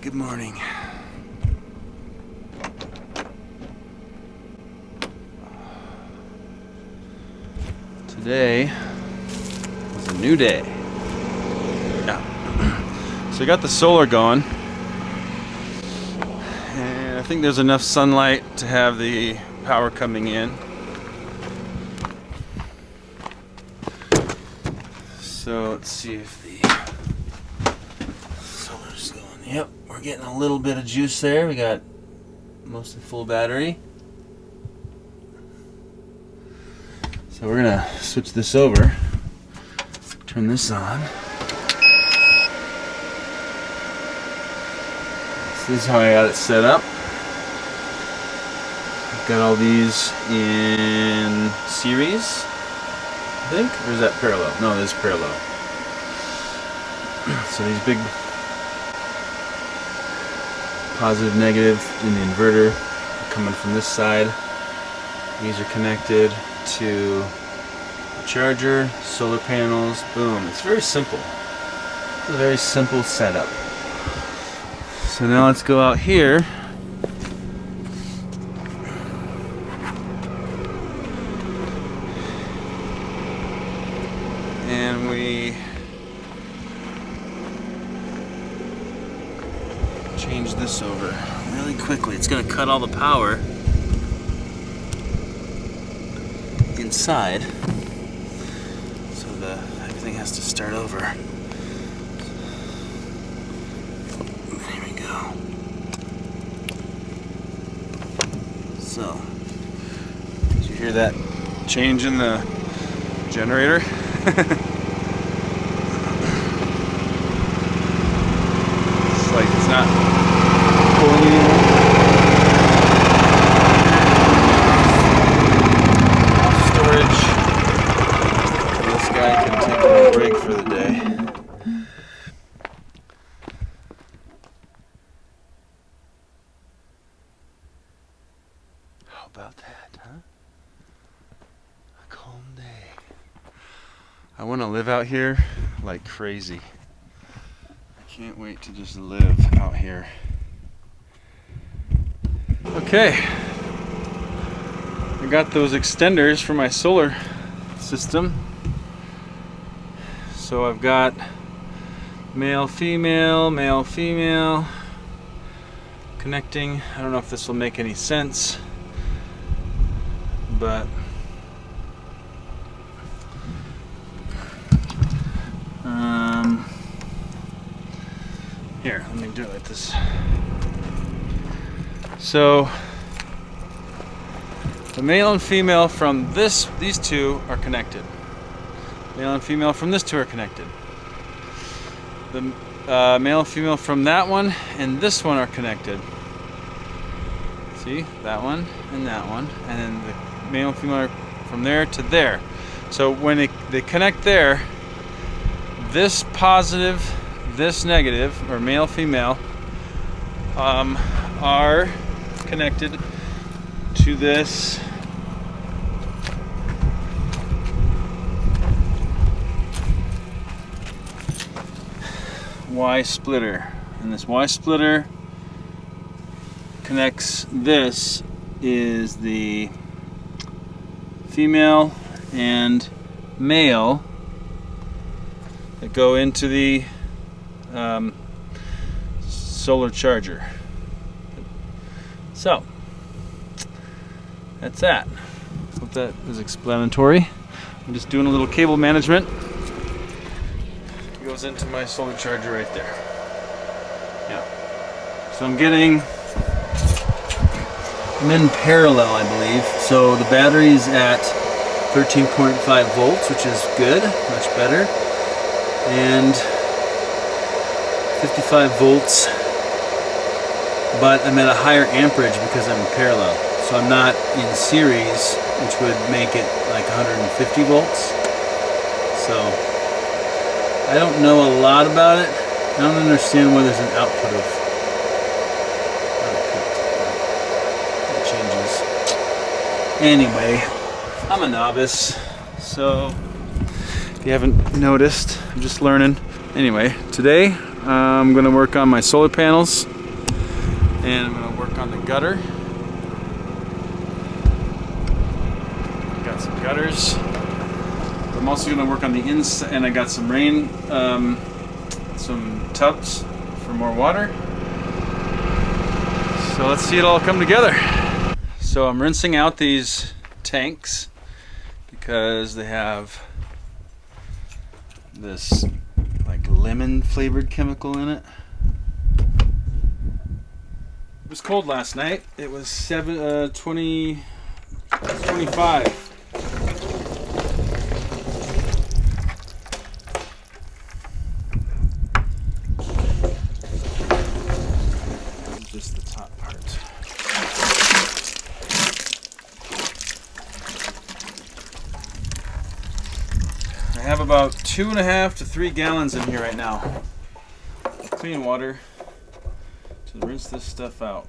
Good morning. Today is a new day. Yeah. So I got the solar going, and I think there's enough sunlight to have the power coming in. So let's see if the solar's going. Yep, we're getting a little bit of juice there. We got mostly full battery. So we're gonna switch this over, turn this on. So this is how I got it set up. I've got all these in series, I think, or is that parallel? No, this is parallel. So these big positive, negative in the inverter are coming from this side. These are connected to the charger, solar panels, boom. It's very simple. It's a very simple setup. So now let's go out here. And we change this over really quickly. It's going to cut all the power inside, so everything has to start over. There we go. So, did you hear that change in the generator? It's like it's not pulling anymore. Break for the day. How about that, huh? A calm day. I want to live out here like crazy. I can't wait to just live out here. Okay. I got those extenders for my solar system. So I've got male, female connecting. I don't know if this will make any sense, but here, let me do it like this. So the male and female from these two are connected. Male and female from this two are connected. The male and female from that one and this one are connected. See? That one and that one. And then the male and female are from there to there. So when they connect there, this positive, this negative, or male, female, are connected to this Y splitter, and this Y splitter connects. This is the female and male that go into the solar charger. So that's that. Hope that is explanatory. I'm just doing a little cable management. Goes into my solar charger right there. Yeah. So I'm in parallel, I believe. So the battery's at 13.5 volts, which is good, much better. And 55 volts, but I'm at a higher amperage because I'm in parallel. So I'm not in series, which would make it like 150 volts. So I don't know a lot about it. I don't understand why there's an output that changes. Anyway, I'm a novice, so if you haven't noticed, I'm just learning. Anyway, today I'm going to work on my solar panels, and I'm going to work on the gutter. Got some gutters. I'm also going to work on the inside, and I got some rain, some tubs for more water. So let's see it all come together. So I'm rinsing out these tanks because they have this like lemon flavored chemical in it. It was cold last night. It was 25. Just the top part. I have about 2.5 to 3 gallons in here right now. Clean water to rinse this stuff out.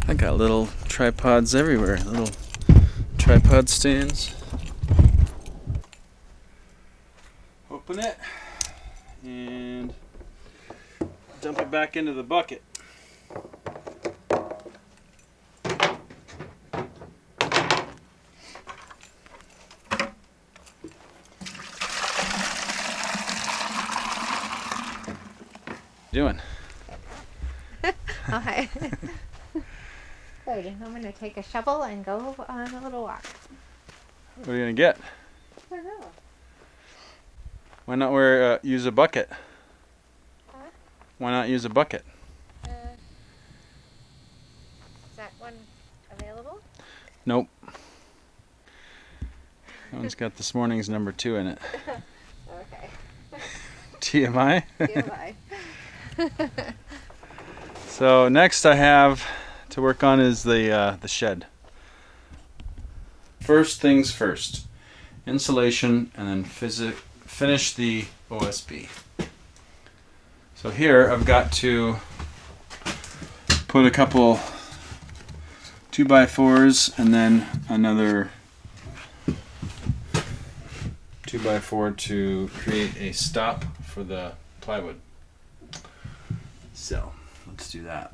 I got little tripods everywhere, little tripod stands. Open it and dump it back into the bucket. Doing? Oh, hi. Good. I'm going to take a shovel and go on a little walk. What are you gonna get? I don't know. Why not use a bucket? Huh? Why not use a bucket? Is that one available? Nope. That one's got this morning's number 2 in it. Okay. TMI? TMI. So next I have to work on is the shed. First things first, insulation, and then finish the OSB. So here I've got to put a couple 2x4s and then another 2x4 to create a stop for the plywood. So let's do that.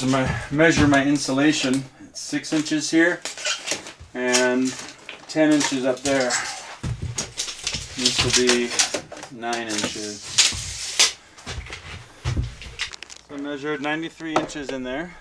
I'm going to measure my insulation. It's 6 inches here and 10 inches up there. This will be 9 inches. So I measured 93 inches in there.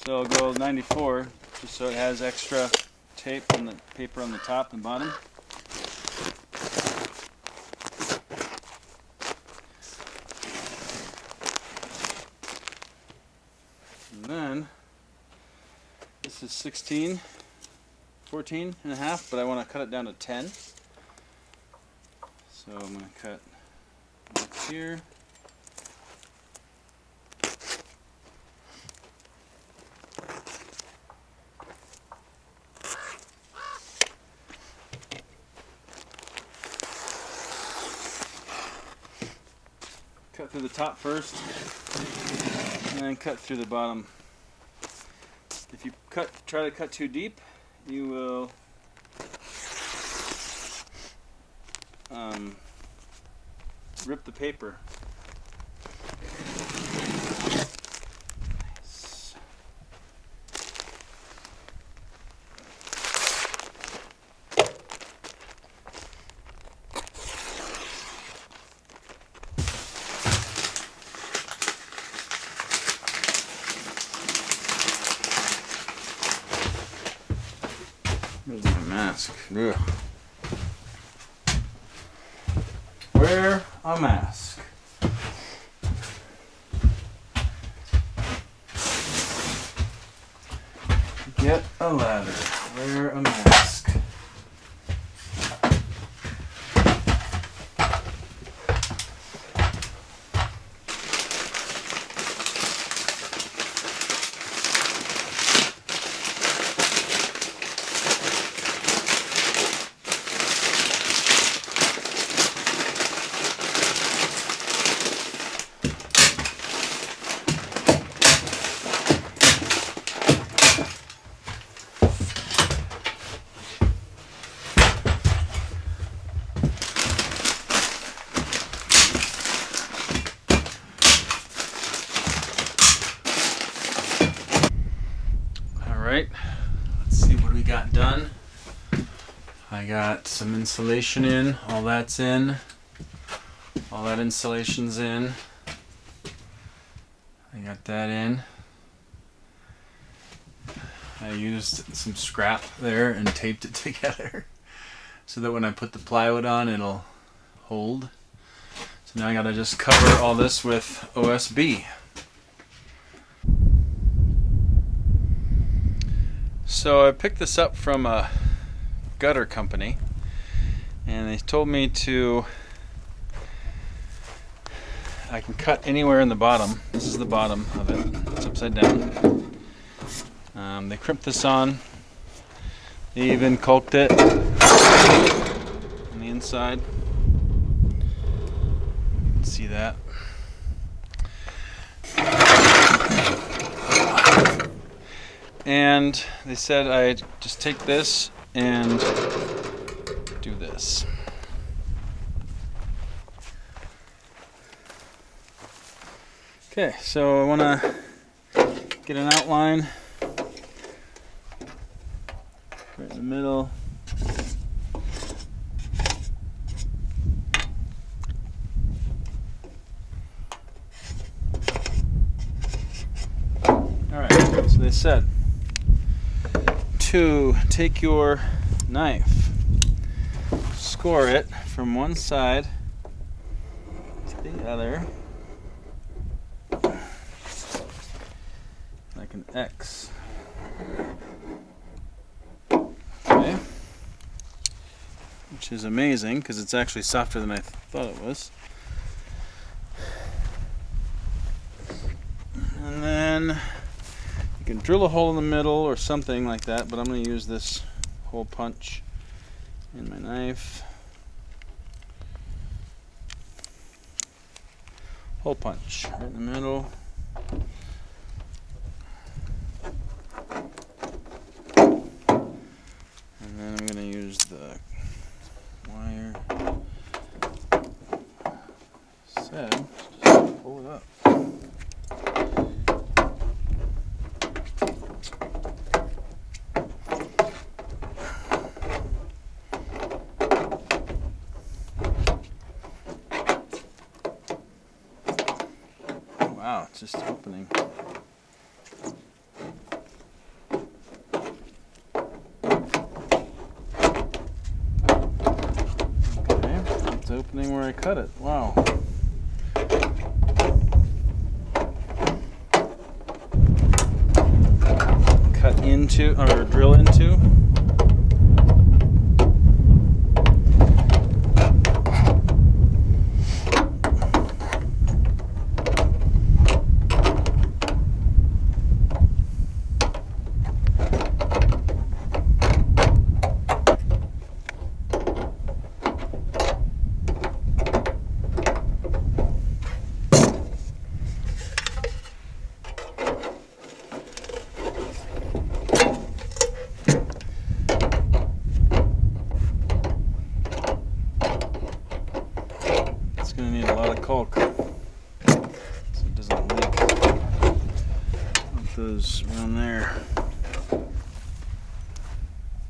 So I'll go 94 just so it has extra tape on the paper on the top and bottom. And then this is 14 and a half, but I want to cut it down to 10. So I'm going to cut marks here. Cut through the top first, and then cut through the bottom. If you try to cut too deep, you will rip the paper. Nice. Where's my mask? Ugh. Wear a mask. Get a ladder. Wear a mask. Alright, let's see what we got done. I got some insulation in, all that's in. All that insulation's in. I got that in. I used some scrap there and taped it together so that when I put the plywood on it'll hold. So now I gotta just cover all this with OSB. So I picked this up from a gutter company and they told me I can cut anywhere in the bottom. This is the bottom of it. It's upside down. They crimped this on. They even caulked it on the inside. You can see that. And they said I just take this and do this. Okay, so I want to get an outline right in the middle. Alright, so they said to take your knife, score it from one side to the other, like an X. Okay. Which is amazing because it's actually softer than I thought it was. And then you can drill a hole in the middle or something like that, but I'm going to use this hole punch in my knife. Hole punch right in the middle. And then I'm going to use the wire. Said, just pull it up. Wow, it's just opening. Okay, it's opening where I cut it. Wow. Cut into, or drill into. It's going to need a lot of caulk so it doesn't leak. Put those around there.